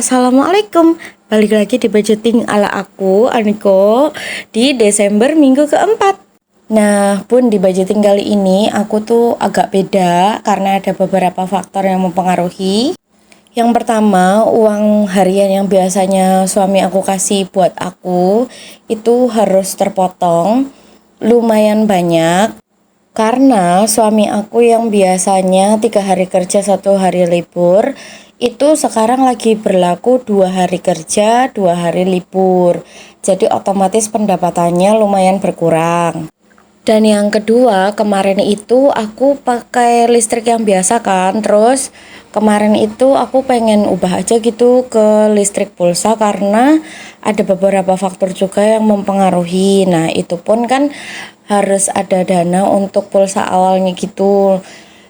Assalamualaikum. Balik lagi di budgeting ala aku, Aniko, di Desember minggu keempat. Nah, Bun, di budgeting kali ini aku tuh agak beda karena ada beberapa faktor yang mempengaruhi. Yang pertama, uang harian yang biasanya suami aku kasih buat aku itu harus terpotong lumayan banyak. Karena suami aku yang biasanya 3 hari kerja 1 hari libur, itu sekarang lagi berlaku 2 hari kerja 2 hari libur. Jadi otomatis pendapatannya lumayan berkurang. Dan yang kedua, kemarin itu aku pakai listrik yang biasa kan. Terus kemarin itu aku pengen ubah aja gitu ke listrik pulsa karena ada beberapa faktor juga yang mempengaruhi. Nah, itu pun kan harus ada dana untuk pulsa awalnya gitu.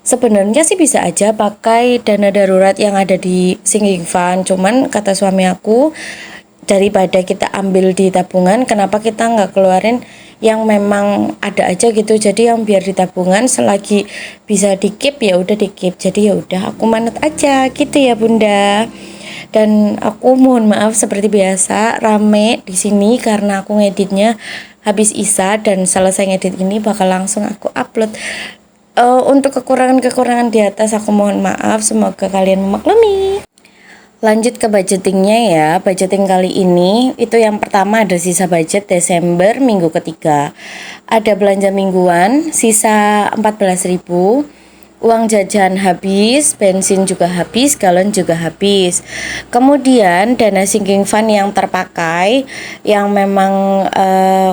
Sebenarnya sih bisa aja pakai dana darurat yang ada di sinking fund, cuman kata suami aku daripada kita ambil di tabungan, kenapa kita nggak keluarin yang memang ada aja gitu. Jadi yang biar di tabungan selagi bisa di keep ya udah di keep. Jadi ya udah aku manut aja gitu ya Bunda. Dan aku mohon maaf seperti biasa rame di sini karena aku ngeditnya habis Isya dan selesai ngedit ini bakal langsung aku upload. Untuk kekurangan-kekurangan di atas aku mohon maaf, semoga kalian memaklumi. Lanjut ke budgetingnya ya. Budgeting kali ini itu yang pertama ada sisa budget Desember minggu ketiga. Ada belanja mingguan sisa 14.000. Uang jajan habis, bensin juga habis, galon juga habis. Kemudian dana sinking fund yang terpakai yang memang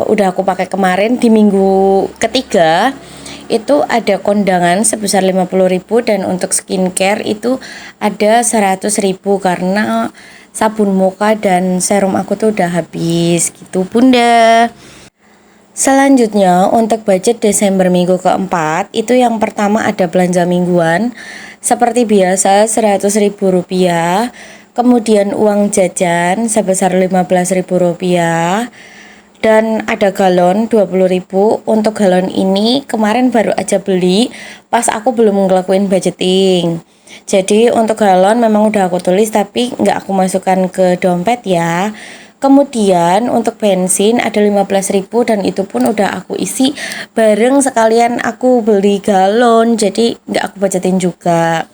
udah aku pakai kemarin di minggu ketiga itu ada kondangan sebesar 50.000 dan untuk skincare itu ada 100.000 karena sabun muka dan serum aku tuh udah habis gitu Bunda. Selanjutnya untuk budget Desember minggu keempat itu yang pertama ada belanja mingguan seperti biasa 100.000 rupiah, kemudian uang jajan sebesar 15.000 rupiah, dan ada galon 20.000. Untuk galon ini kemarin baru aja beli pas aku belum ngelakuin budgeting. Jadi untuk galon memang udah aku tulis tapi nggak aku masukkan ke dompet ya. Kemudian untuk bensin ada 15.000 dan itu pun udah aku isi bareng sekalian aku beli galon, jadi nggak aku budgetin juga.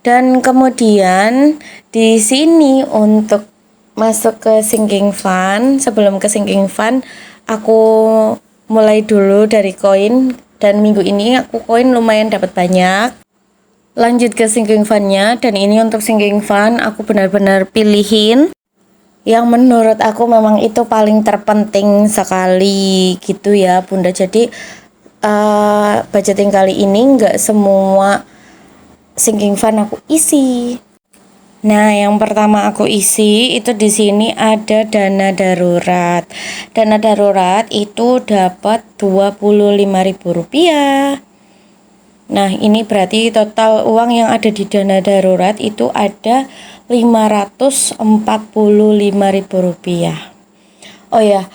Dan kemudian di sini untuk masuk ke sinking fund, sebelum ke sinking fund aku mulai dulu dari koin dan minggu ini aku koin lumayan dapat banyak. Lanjut ke sinking fundnya, dan ini untuk sinking fund aku benar-benar pilihin yang menurut aku memang itu paling terpenting sekali gitu ya Bunda. Jadi budgeting kali ini nggak semua sinking fund aku isi. Nah, yang pertama aku isi itu di sini ada dana darurat. Dana darurat itu dapat 25.000 rupiah. Nah, ini berarti total uang yang ada di dana darurat itu ada 545.000 rupiah. Oh ya,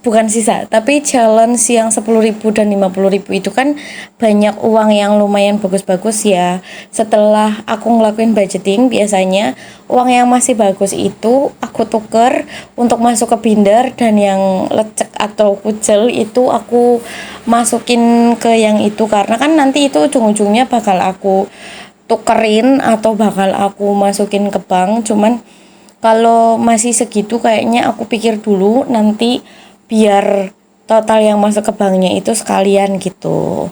bukan sisa, tapi challenge yang 10.000 dan 50.000 itu kan banyak uang yang lumayan bagus-bagus ya. Setelah aku ngelakuin budgeting, biasanya uang yang masih bagus itu aku tuker untuk masuk ke binder, dan yang lecek atau kucel itu aku masukin ke yang itu, karena kan nanti itu ujung-ujungnya bakal aku tukerin atau bakal aku masukin ke bank. Cuman kalau masih segitu kayaknya aku pikir dulu nanti biar total yang masuk ke banknya itu sekalian gitu.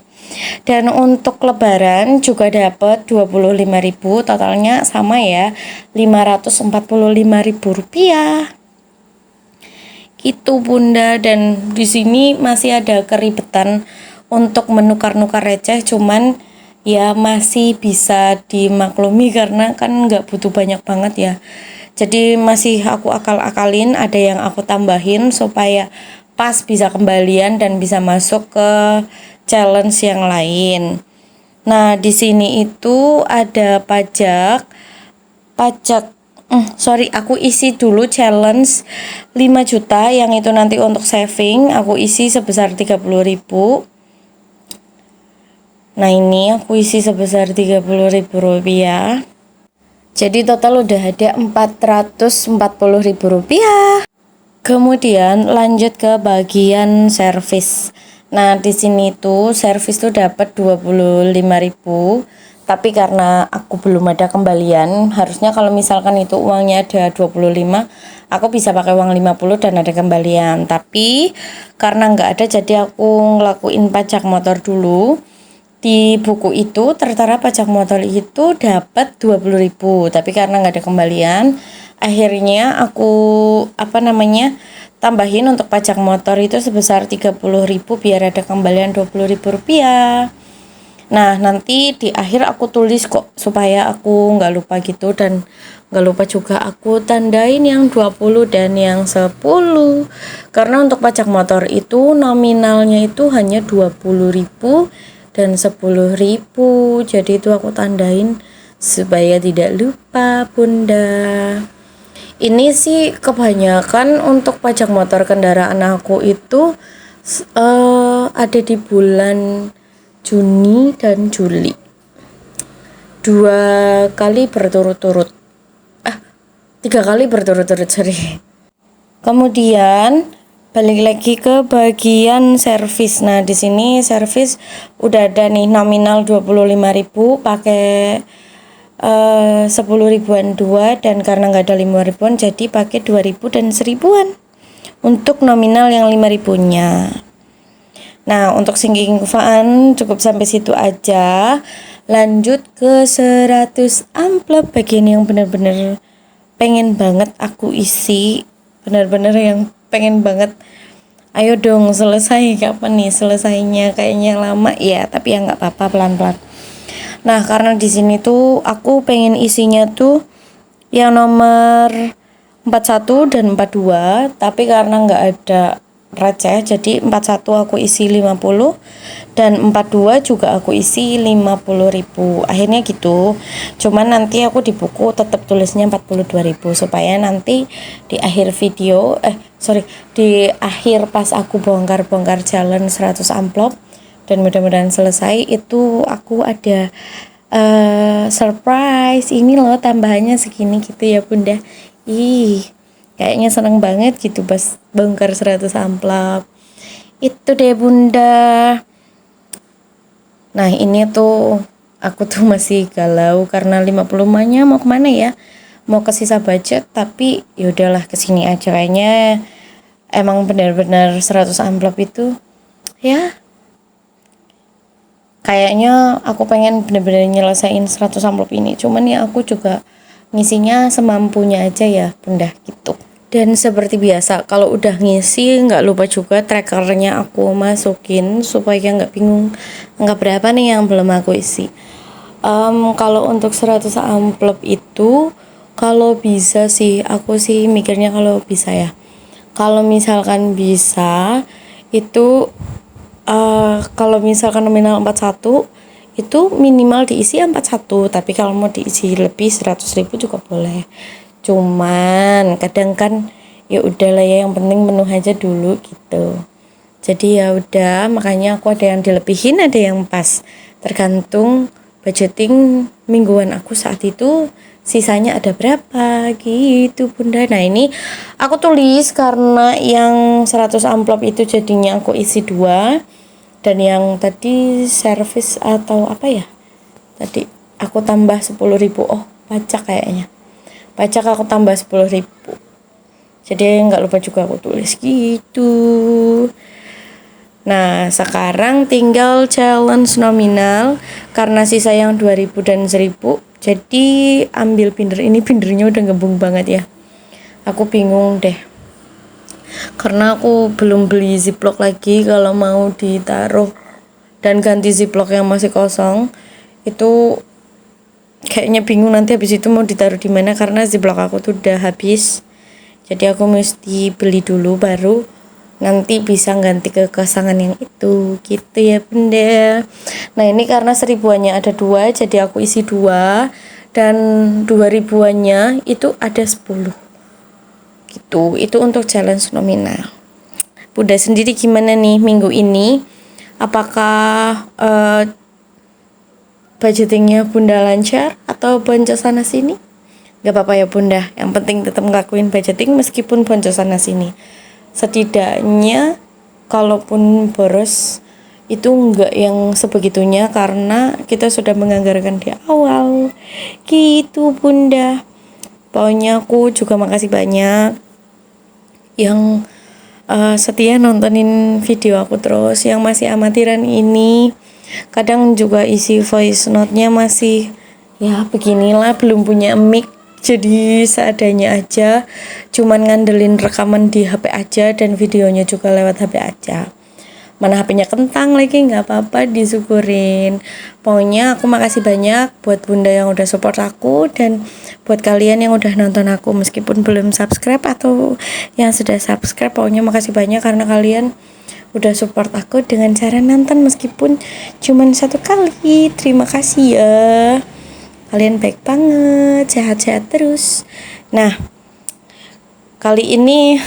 Dan untuk lebaran juga dapat 25.000, totalnya sama ya 545.000 rupiah gitu Bunda. Dan di sini masih ada keribetan untuk menukar-nukar receh, cuman ya masih bisa dimaklumi karena kan nggak butuh banyak banget ya. Jadi masih aku akal-akalin, ada yang aku tambahin supaya pas bisa kembalian dan bisa masuk ke challenge yang lain. Nah, di sini itu ada aku isi dulu challenge 5 juta yang itu nanti untuk saving aku isi sebesar 30.000. Nah, ini aku isi sebesar 30.000 rupiah. Jadi total udah ada Rp440.000. Kemudian lanjut ke bagian servis. Nah, di sini tuh servis tuh dapat 25.000. Tapi karena aku belum ada kembalian, harusnya kalau misalkan itu uangnya ada 25, aku bisa pakai uang 50 dan ada kembalian. Tapi karena nggak ada, jadi aku ngelakuin pajak motor dulu. Di buku itu tertera pajak motor itu dapat 20.000, tapi karena nggak ada kembalian, akhirnya aku tambahin untuk pajak motor itu sebesar 30.000 biar ada kembalian 20.000 rupiah. Nah, nanti di akhir aku tulis kok supaya aku nggak lupa gitu, dan nggak lupa juga aku tandain yang 20 dan yang 10. Karena untuk pajak motor itu nominalnya itu hanya 20.000 dan 10.000. Jadi itu aku tandain supaya tidak lupa, Bunda. Ini sih kebanyakan untuk pajak motor kendaraan aku itu ada di bulan Juni dan Juli. 2 kali berturut-turut. 3 kali berturut-turut, sorry. Kemudian balik lagi ke bagian servis. Nah, di sini servis udah ada nih nominal 25.000 pakai 10 ribuan 2, dan karena nggak ada 5 ribuan jadi pakai 2.000 dan 1.000-an untuk nominal yang 5.000-nya. Nah, untuk singging fan cukup sampai situ aja. Lanjut ke 100 amplop, bagian yang bener-bener pengen banget aku isi, bener-bener yang pengen banget. Ayo dong selesai, kapan nih selesainya? Kayaknya lama ya, tapi ya nggak apa-apa, pelan-pelan. Nah, karena di sini tuh aku pengen isinya tuh yang nomor 41 dan 42, tapi karena nggak ada receh, jadi 41 aku isi 50 dan 42 juga aku isi 50.000. Akhirnya gitu. Cuman nanti aku di buku tetap tulisnya 42.000 supaya nanti di akhir video di akhir pas aku bongkar-bongkar jalan 100 amplop dan mudah-mudahan selesai, itu aku ada surprise, ini loh tambahannya segini gitu ya Bunda. Kayaknya seneng banget gitu pas bongkar 100 amplop. Itu deh Bunda. Nah, ini tuh aku tuh masih galau karena 50-nya mau kemana ya? Mau ke sisa budget, tapi yaudahlah kesini aja. Kayaknya emang benar-benar 100 amplop itu ya, kayaknya aku pengen bener-bener nyelesain 100 amplop ini. Cuman ya aku juga ngisinya semampunya aja ya Bunda gitu. Dan seperti biasa kalau udah ngisi nggak lupa juga trackernya aku masukin supaya nggak bingung nggak berapa nih yang belum aku isi. Kalau untuk 100 amplop itu kalau bisa sih aku sih mikirnya kalau bisa ya. Kalau misalkan bisa itu kalau misalkan nominal 41 itu minimal diisi 41, tapi kalau mau diisi lebih 100.000 juga boleh. Cuman kadang kan ya udahlah ya, yang penting penuh aja dulu gitu. Jadi ya udah, makanya aku ada yang dilebihin, ada yang pas, tergantung budgeting mingguan aku saat itu sisanya ada berapa gitu Bunda. Nah, ini aku tulis karena yang 100 amplop itu jadinya aku isi 2, dan yang tadi servis atau apa ya, tadi aku tambah 10.000. Pajak kayaknya, pajak aku tambah 10.000, jadi nggak lupa juga aku tulis gitu. Nah, sekarang tinggal challenge nominal karena sisa yang 2.000 dan 1.000. Jadi ambil binder, ini bindernya udah gembung banget ya, aku bingung deh karena aku belum beli ziplock lagi. Kalau mau ditaruh dan ganti ziplock yang masih kosong itu kayaknya bingung nanti habis itu mau ditaruh di mana, karena ziplock aku tuh udah habis. Jadi aku mesti beli dulu baru nanti bisa ganti ke kosongan yang itu gitu ya Bunda. Nah, ini karena 1.000-annya ada 2, jadi aku isi 2, dan 2.000-annya itu ada 10 gitu. Itu untuk challenge nominal. Bunda sendiri gimana nih minggu ini? Apakah budgetingnya Bunda lancar atau boncos sana sini? Gak apa-apa ya bunda, yang penting tetap ngelakuin budgeting meskipun boncos sana sini. Setidaknya kalaupun boros itu enggak yang sebegitunya karena kita sudah menganggarkan di awal gitu bunda. Pokoknya aku juga makasih banyak yang setia nontonin video aku terus, yang masih amatiran ini. Kadang juga isi voice note-nya masih ya beginilah, belum punya mic jadi seadanya aja, cuman ngandelin rekaman di HP aja dan videonya juga lewat HP aja. Mana HP-nya kentang lagi, nggak apa-apa, disyukurin. Pokoknya aku makasih banyak buat bunda yang udah support aku, dan buat kalian yang udah nonton aku meskipun belum subscribe atau yang sudah subscribe. Pokoknya makasih banyak karena kalian udah support aku dengan cara nonton meskipun cuman 1 kali. Terima kasih ya, kalian baik banget, sehat-sehat terus. Nah, kali ini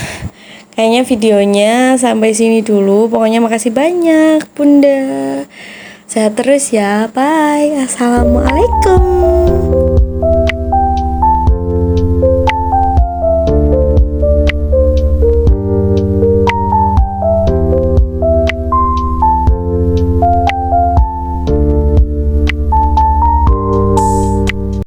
kayaknya videonya sampai sini dulu. Pokoknya makasih banyak bunda, sehat terus ya, bye, assalamualaikum.